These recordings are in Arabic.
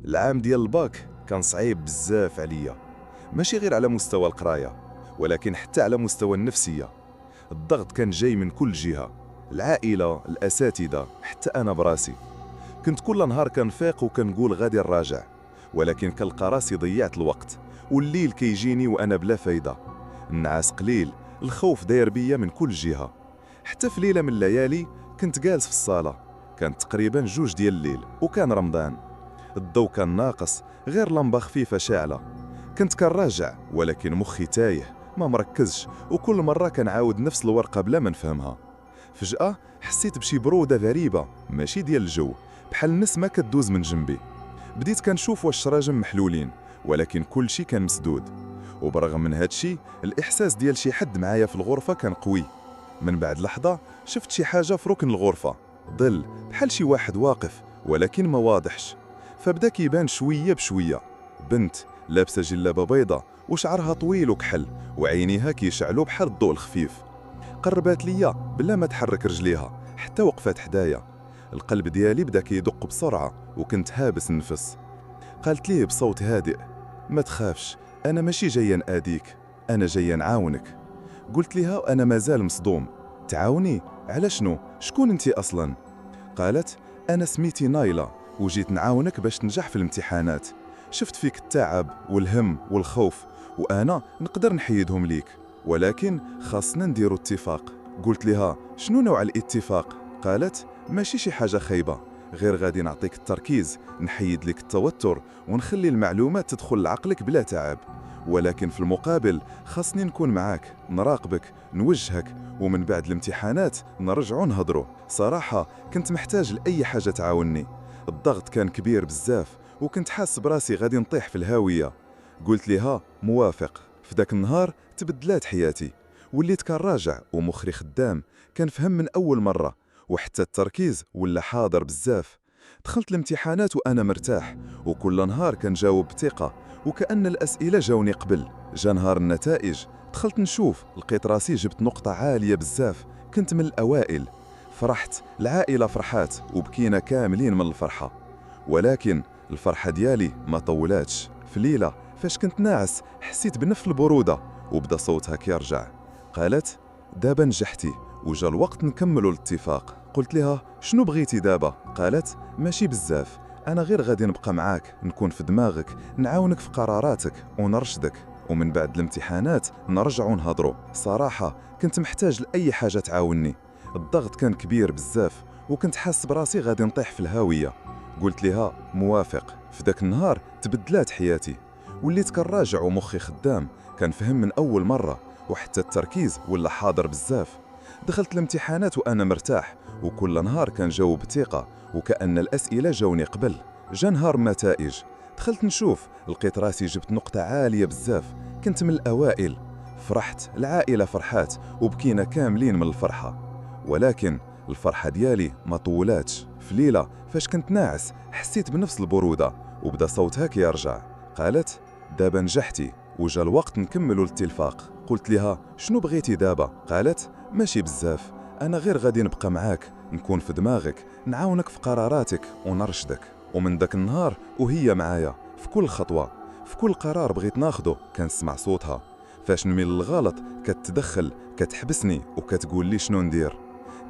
العام ديال الباك كان صعيب بزاف عليا، ماشي غير على مستوى القرايه ولكن حتى على مستوى النفسيه. الضغط كان جاي من كل جهه، العائله، الاساتذه، حتى انا براسي. كنت كل نهار كنفيق وكنقول غادي نراجع، ولكن كنلقى راسي ضيعت الوقت، والليل كيجيني وانا بلا فايده. النعاس قليل، الخوف داير بيا من كل جهه. حتى في ليله من الليالي كنت جالس في الصاله، كانت تقريبا 2 ديال الليل وكان رمضان. الضوء كان ناقص، غير لمبه خفيفه شاعله. كنت كنراجع ولكن مخي تايه، ما مركزش، وكل مره كنعاود نفس الورقه بلا ما نفهمها. فجاه حسيت بشي بروده غريبه، ماشي ديال الجو، بحال نسمه كدوز من جنبي. بديت كنشوف واش الشراجم محلولين، ولكن كل شي كان مسدود. وبرغم من هادشي الاحساس ديال شي حد معايا في الغرفه كان قوي. من بعد لحظه شفت شي حاجه في ركن الغرفه، ظل بحال شي واحد واقف ولكن ما واضحش. فبدا كيبان شويه بشويه. بنت لابسه جلابه بيضة وشعرها طويل وكحل، وعينيها كيشعلوا بحال الضوء الخفيف. قربات ليا بلا ما تحرك رجليها، حتى وقفات حدايا. القلب ديالي بدا كيدق بسرعه وكنت هابس النفس. قالت ليه بصوت هادئ: ما تخافش، انا ماشي جايه ناديك، انا جايه نعاونك. قلت لها انا مازال مصدوم: تعاوني على شنو؟ شكون انت اصلا؟ قالت: انا سميتي نايلة وجيت نعاونك باش تنجح في الامتحانات. شفت فيك التعب والهم والخوف، وانا نقدر نحيدهم ليك، ولكن خاصنا نديروا اتفاق. قلت لها: شنو نوع الاتفاق؟ قالت: ماشي شي حاجه خايبه، غير غادي نعطيك التركيز، نحيد لك التوتر ونخلي المعلومات تدخل لعقلك بلا تعب. ولكن في المقابل خاصني نكون معاك، نراقبك، نوجهك، ومن بعد الامتحانات نرجعوا نهضروا. صراحة كنت محتاج لأي حاجة تعاوني. الضغط كان كبير بزاف وكنت حاس براسي غادي نطيح في الهاوية. قلت لها: موافق. في ذاك النهار تبدلات حياتي، وليت كنراجع ومخي خدام، كنفهم من أول مرة، وحتى التركيز ولا حاضر بزاف. دخلت الامتحانات وأنا مرتاح، وكل نهار كنجاوب بثقة، وكأن الأسئلة جاوني قبل. جا نهار النتائج، دخلت نشوف، لقيت راسي جبت نقطة عالية بزاف، كنت من الأوائل. فرحت، العائلة فرحات، وبكينا كاملين من الفرحة. ولكن الفرحة ديالي ما طولاتش. في ليلة فاش كنت ناعس حسيت بنفس البرودة، وبدا صوتها كيرجع. قالت: دابا نجحتي وجا الوقت نكملوا الاتفاق. قلت لها: شنو بغيتي دابا؟ قالت: ماشي بزاف، أنا غير غادي نبقى معاك، نكون في دماغك، نعاونك في قراراتك ونرشدك، ومن بعد الامتحانات نرجعوا نهضروا. صراحة كنت محتاج لأي حاجة تعاوني. الضغط كان كبير بزاف وكنت حاس براسي غادي نطيح في الهاوية. قلت لها: موافق. في ذاك النهار تبدلات حياتي، وليت كنراجع ومخي خدام، كنفهم من أول مرة، وحتى التركيز ولا حاضر بزاف. دخلت الامتحانات وأنا مرتاح، وكل نهار كنجاوب بثقة، وكأن الأسئلة جاوني قبل. جا نهار النتائج، دخلت نشوف، لقيت راسي جبت نقطة عالية بزاف، كنت من الأوائل. فرحت، العائلة فرحات، وبكينا كاملين من الفرحة. ولكن الفرحة ديالي ما طولاتش. في ليلة فاش كنت ناعس حسيت بنفس البرودة، وبدا صوتها كيرجع. قالت: دابا نجحتي وجا الوقت نكملوا الاتفاق. قلت لها: شنو بغيتي دابا؟ قالت: ماشي بزاف، أنا غير غادي نبقى معاك، نكون في دماغك، نعاونك في قراراتك ونرشدك. ومن داك النهار وهي معايا في كل خطوة، في كل قرار بغيت ناخده كنسمع صوتها. فاش نميل للغلط كتدخل، كتحبسني وكتقول لي شنو ندير.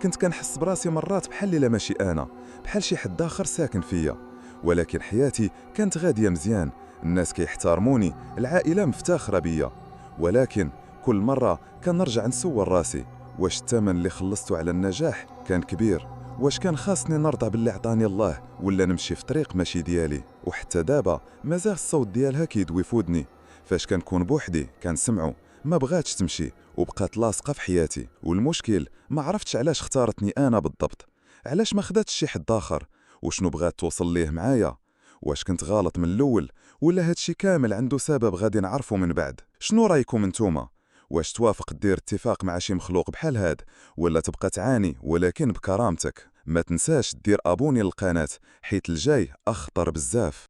كنت كنحس براسي مرات بحال لا ماشي أنا، بحال شي حد آخر ساكن فيا. ولكن حياتي كانت غادية مزيان، الناس كيحترموني، العائلة مفتاخرة بيا. ولكن كل مرة كنرجع نسول راسي: واش الثمن اللي خلصته على النجاح كان كبير؟ واش كان خاصني نرضى باللي عطاني الله، ولا نمشي في طريق ماشي ديالي؟ وحتى دابا مازال الصوت ديالها كيدوي في ودني. فاش كنكون بوحدي كنسمعو. ما بغاتش تمشي وبقات لاصقة في حياتي. والمشكل ما عرفتش علاش اختارتني أنا بالضبط، علاش ما خداتش شي حد آخر، وشنو بغات توصل ليه معايا. واش كنت غلط من الأول، ولا هادشي كامل عنده سبب غادي نعرفه من بعد؟ شنو رايكم انتوما؟ واش توافق دير اتفاق مع شي مخلوق بحال هاد، ولا تبقى تعاني ولكن بكرامتك؟ ما تنساش دير ابوني للقناة، حيت الجاي اخطر بزاف.